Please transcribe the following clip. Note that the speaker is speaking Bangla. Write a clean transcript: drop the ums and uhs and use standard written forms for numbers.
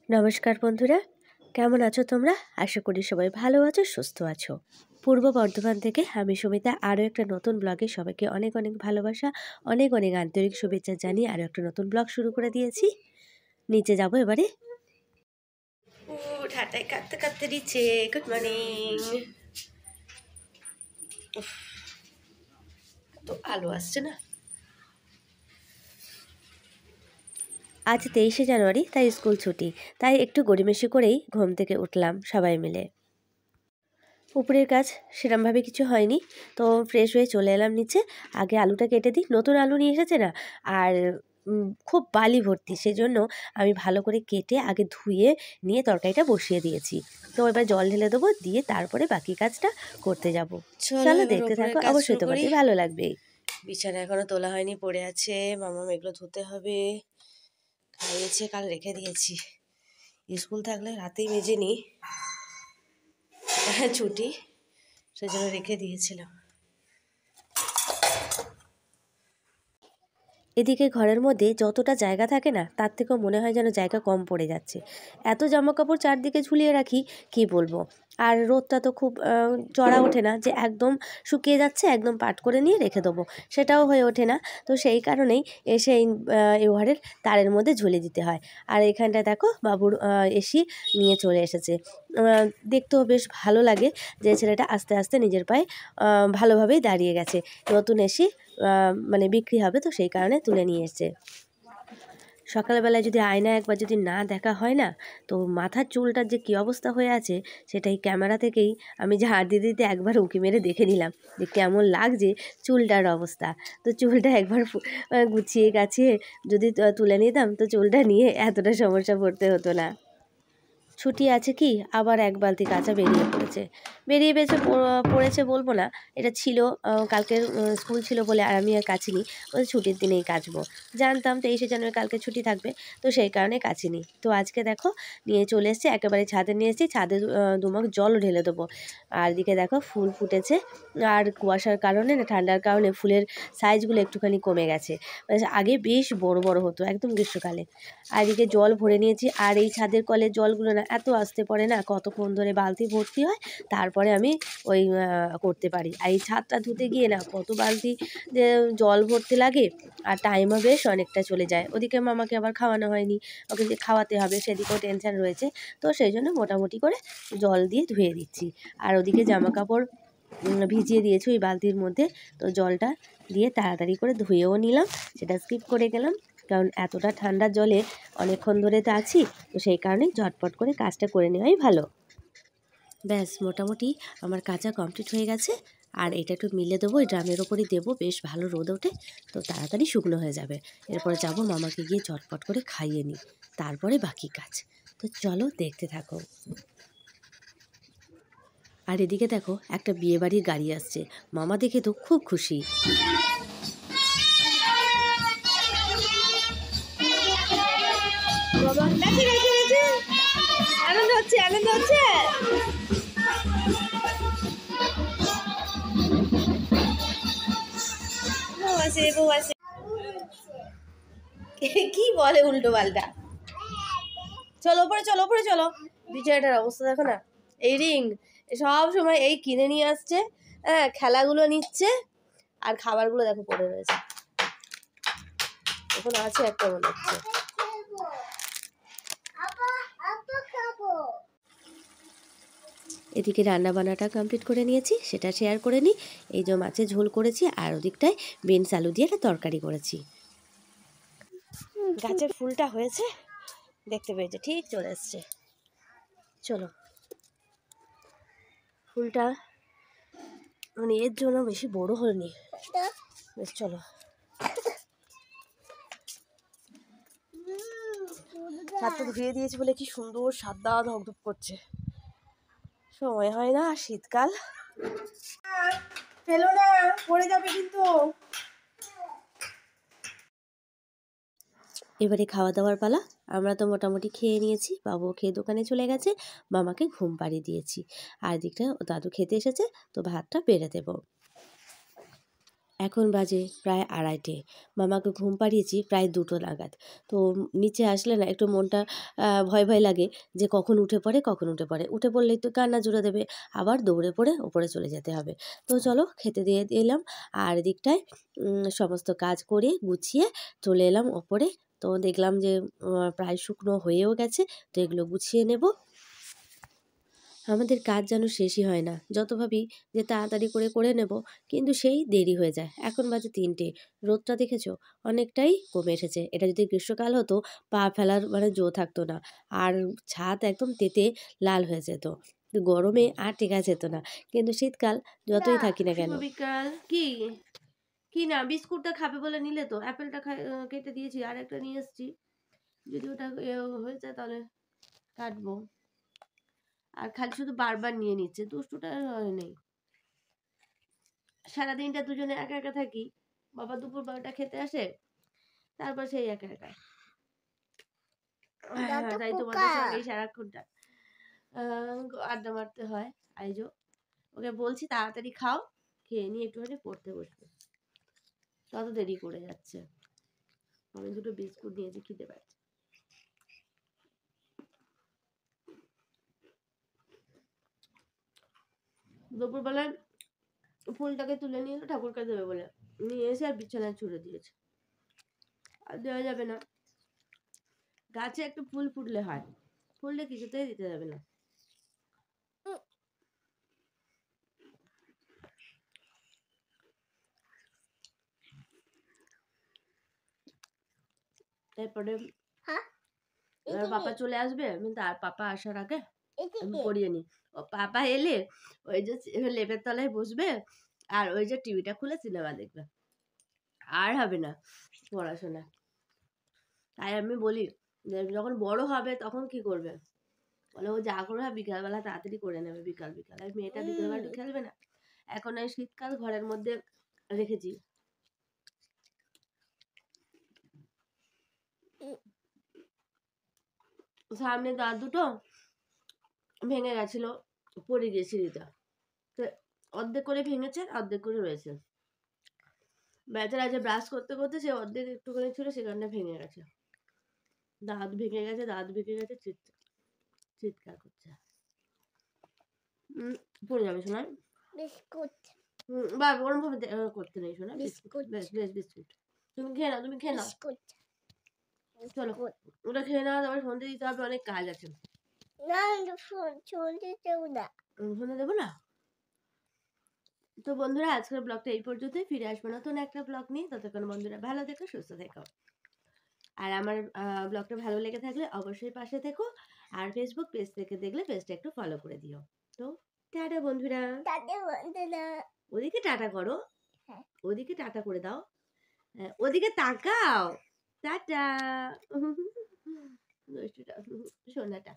নমস্কার বন্ধুরা, কেমন আছো তোমরা? আশা করি সবাই ভালো আছো, সুস্থ আছো। পূর্ব বর্ধমান থেকে আমি সুমিতা আরও একটা নতুন ব্লগে সবাইকে অনেক অনেক ভালোবাসা, অনেক অনেক আন্তরিক শুভেচ্ছা জানিয়ে আরও একটা নতুন ব্লগ শুরু করে দিয়েছি। নিচে যাব এবারে। ও ঠাটাই কাঁদতে কাঁদতে দিচ্ছে। Good morning. তো আলো আসছে না। আজ 23শে জানুয়ারি, তাই স্কুল ছুটি, তাই একটু গড়িমেশি করেই ঘুম থেকে উঠলাম সবাই মিলে। উপরের কাজ সেরমভাবে কিছু হয়নি, তো ফ্রেশ হয়ে চলে এলাম নিচে। আগে আলুটা কেটে দিই, নতুন আলু নিয়ে এসেছে না, আর খুব বালি ভর্তি, সেজন্য আমি ভালো করে কেটে আগে ধুয়ে নিয়ে তরকারিটা বসিয়ে দিয়েছি। তো এবার জল ঢেলে দেবো, দিয়ে তারপরে বাকি কাজটা করতে যাব। চলো দেখতে থাকো, অবশ্যই তোমাদের ভালো লাগবে। বিছানা এখনো তোলা হয়নি, পড়ে আছে। মামা এগুলো ধুতে হবে। খাইয়েছে, কাল রেখে দিয়েছি। স্কুল থাকলে রাতেই মেজে নিই, ছুটি, সেজন্য রেখে দিয়েছিলাম। এদিকে ঘরের মধ্যে যতটা জায়গা থাকে না, তার থেকেও মনে হয় যেন জায়গা কম পড়ে যাচ্ছে। এত জামাকাপড় চারদিকে ঝুলিয়ে রাখি, কি বলবো। আর রোদটা তো খুব চড়া ওঠে না যে একদম শুকিয়ে যাচ্ছে, একদম পাট করে নিয়ে রেখে দেবো, সেটাও হয়ে ওঠে না। তো সেই কারণেই এসে এই ঘরের তারের মধ্যে ঝুলিয়ে দিতে হয়। আর এখানটা দেখো বাবুর এসি নিয়ে চলে এসেছে। দেখতেও বেশ ভালো লাগে যে ছেলেটা আস্তে আস্তে নিজের পায়ে ভালোভাবেই দাঁড়িয়ে গেছে। নতুন এসি মানে বিক্রি হবে, তো সেই কারণে তুলে নিয়ে এসছে। সকালবেলায় যদি আয়না একবার যদি না দেখা হয় না, তো মাথার চুলটার যে কী অবস্থা হয়ে আছে, সেটাই ক্যামেরা থেকেই আমি ঝাড় দিতে দিতে একবার উঁকি মেরে দেখে নিলাম যে কেমন লাগছে চুলটার অবস্থা। তো চুলটা একবার গুছিয়ে গাছিয়ে যদি তুলে নিতাম, তো চুলটা নিয়ে এতটা সমস্যা পড়তে হতো না। ছুটি আছে কি, আবার এক বালতি কাঁচা বেরিয়ে পড়েছে বলবো না, এটা ছিল কালকের স্কুল ছিল বলে আর আমি আর কাচিনি। ওই ছুটির দিনেই কাচবো, জানতাম 23শে জানুয়ারি কালকে ছুটি থাকবে, তো সেই কারণে কাচিনি। তো আজকে দেখো নিয়ে চলে এসেছি, একেবারে ছাদে নিয়ে এসেছি, ছাদে দুমগ জল ঢেলে দেবো। আর এদিকে দেখো ফুল ফুটেছে, আর কুয়াশার কারণে না, ঠান্ডার কারণে ফুলের সাইজগুলো একটুখানি কমে গেছে। আগে বেশ বড় বড় হতো একদম গ্রীষ্মকালে। আর এদিকে জল ভরে নিয়েছি, আর এই ছাদের কলের জলগুলো না এত আসতে পড়ে না, কতক্ষণ ধরে বালতি ভর্তি হয়, তারপরে আমি ওই করতে পারি। আর এই ছাদটা ধুতে গিয়ে না কত বালতি যে জল ভরতে লাগে, আর টাইমও বেশ অনেকটা চলে যায়। ওদিকে মামাকে আবার খাওয়ানো হয়নি, ওকে যে খাওয়াতে হবে সেদিকেও টেনশান রয়েছে। তো সেই জন্য মোটামুটি করে জল দিয়ে ধুয়ে দিচ্ছি। আর ওদিকে জামা কাপড় ভিজিয়ে দিয়েছি ওই বালতির মধ্যে, তো জলটা দিয়ে তাড়াতাড়ি করে ধুয়েও নিলাম, সেটা স্কিপ করে গেলাম, কারণ এতটা ঠান্ডা জলে অনেকক্ষণ ধরে তো আছি, তো সেই কারণেই ঝটপট করে কাজটা করে নেওয়াই ভালো। ব্যাস মোটামুটি আমার কাজা কমপ্লিট হয়ে গেছে। আর এটা একটু মিলে দেবো, এই ড্রামের ওপরই দেবো, বেশ ভালো রোদ ওঠে, তো তাড়াতাড়ি শুকনো হয়ে যাবে। এরপরে যাব মামাকে গিয়ে ঝটপট করে খাইয়ে নিই, তারপরে বাকি কাজ। তো চলো দেখতে থাকো। আর এদিকে দেখো একটা বিয়েবাড়ির গাড়ি আসছে, মামা দেখে তো খুব খুশি। আনন্দ হচ্ছে, আনন্দ হচ্ছে। কি বলে উল্টো পাল্টা। চলো ওপরে, চলো ওপরে, চলো। বিছানাটার অবস্থা দেখো না। এই রিং সব সময় এই কিনে নিয়ে আসছে, হ্যাঁ, খেলাগুলো নিচ্ছে, আর খাবারগুলো দেখো পড়ে রয়েছে। এখন আছে একটা মনে হচ্ছে। এদিকে রান্না বান্নাটা কমপ্লিট করে নিয়েছি, সেটা শেয়ার করে নিই। এই যে মাছের ঝোল করেছি, আর ওদিকটায় বিনস আলু দিয়ে একটা তরকারি করেছি। গাছের ফুলটা হয়েছে, দেখতে পেয়েছে, ঠিক চলে এসছে। চলো, ফুলটা মানে এর জন্য বেশি বড় হয়নি, বেশ। চলো, ছাদটা ধুয়ে দিয়েছি বলে কি সুন্দর সাদা ধপধপ করছে। সময় হয় না, শীতকাল। ফেলো না, পড়ে যাবে কিন্তু। এবারে খাওয়া দাওয়ার পালা। আমরা তো মোটামুটি খেয়ে নিয়েছি, বাবু খেয়ে দোকানে চলে গেছে, মামাকে ঘুম পাড়িয়ে দিয়েছি। আর দিকটা দাদু খেতে এসেছে, তো ভাতটা বেড়ে দেবো। এখন বাজে প্রায় 2:30। মামাকে ঘুম পাড়িয়েছি প্রায় 2টো নাগাদ। তো নিচে আসলে না একটু মনটা ভয় ভয় লাগে যে কখন উঠে পড়ে, কখন উঠে পড়ে। উঠে পড়লেই তো কান্না জুড়ে দেবে, আবার দৌড়ে পড়ে ওপরে চলে যেতে হবে। তো চলো খেতে দিয়ে এলাম, আর এদিকটায় সমস্ত কাজ করে গুছিয়ে চলে এলাম ওপরে। তো দেখলাম যে প্রায় শুকনো হয়েও গেছে, তো এগুলো গুছিয়ে নেব। আমাদের কাজ যেন শেষই হয় না, যত ভাবি যে তাড়াতাড়ি করে নেব, কিন্তু সেই দেরি হয়ে যায়। এখন বাজে 3টে। রোদটা দেখেছো অনেকটাই কমে এসেছে। এটা যদি গ্রীষ্মকাল হতো পা ফেলার মানে জো থাকতো না, আর ছাদ একদম তেতে লাল হয়ে যেত, গরমে আর টেকা যেত না। কিন্তু শীতকাল যতই থাকি না কেন। বিকাল কি কি না বিস্কুটটা খাবে বলে নিলে তো অ্যাপেলটা কেটে দিয়েছি, আর একটা নিয়ে এসেছি, যদি ওটা হয়ে যায় তাহলে কাটবো। আর খালি শুধু বারবার নিয়ে নিচ্ছে, দুষ্টুটা নেই। সারাদিনটা দুজনে একা একা থাকি, বাবা দুপুর 12টা খেতে আসে, তারপর সেই একা একা। তাই তোমাদের সঙ্গে সারাক্ষণটা আড্ডা মারতে হয়। আইজো ওকে বলছি তাড়াতাড়ি খাও, খেয়ে নিয়ে একটুখানি পড়তে বসবে, তত দেরি করে যাচ্ছে। আমি দুটো বিস্কুট নিয়েছি, খেতে পারছি। দুপুরবেলায় ফুলটাকে তুলে নিয়ে এলো ঠাকুরকে দেবে বলে, নিয়ে এসে আর বিছানায় ছুড়ে দিয়েছে। আর দেওয়া যাবে না, গাছে একটু ফুল ফুটলে হয়, ফুললে কিছুতেই দিতে যাবে না। তারপরে পাপা চলে আসবে, আমি তার পাপা আসার আগে আমি পড়িয়ে নি। ও পাপা এলে ওই যে লেপের তলায় বসবে, আর ওই যে টিভিটা খুলে সিনেমা দেখবে, আর হবে না পড়াশোনা। তাই আমি বলি যে যখন বড় হবে তখন কি করবে, বলে ও যা করবে বিকালবেলা তাড়াতাড়ি করে নেবে, বিকাল বিকাল। আর মেয়েটা বিকালবেলা খেলবে না, এখন এই শীতকাল ঘরের মধ্যে রেখেছি। সামনে দাঁত দুটো ভেঙে গেছিল, পড়ে গিয়ে সিঁড়িটা, তো অর্ধেক করে ভেঙেছে, অর্ধেক করে রয়েছে। বেচারা যে ব্রাশ করতে করতে সে অর্ধেক একটুখানি ছিল, সেখানটা ভেঙে গেছে, দাঁত ভেঙে গেছে, দাঁত ভেঙে গেছে, চিৎকার করছে। পড়ে যাবে শোনা বিস্কুট, বা ওরম ভাবে করতে নেই শোনা, বিস্কুট বেশ বেশ বিস্কুট। তুমি খেয়ে নাও, তুমি খেয়ে নাও, চলো ওটা খেয়ে নাও, তারপর সন্ধে দিতে হবে, অনেক কাজ আছে। না সন্ধে দেবো না, সন্ধে দেবো না। তো বন্ধুরা আজকের ব্লগটা এই পর্যন্তই, ফিরে আসবো নতুন একটা ব্লগ নিয়ে। ততক্ষণ বন্ধুরা ভালো থেকো, সুস্থ থেকো, আর আমার ব্লগটা ভালো লেগে থাকলে অবশ্যই পাশে থেকো, আর ফেসবুক পেজ থেকে দেখলে পেজটা একটু ফলো করে দিও। তো টাটা বন্ধুরা, ওদিকে টাটা করো, ওদিকে টাটা করে দাও, ওদিকে তাকাও, টাটা সোনাটা।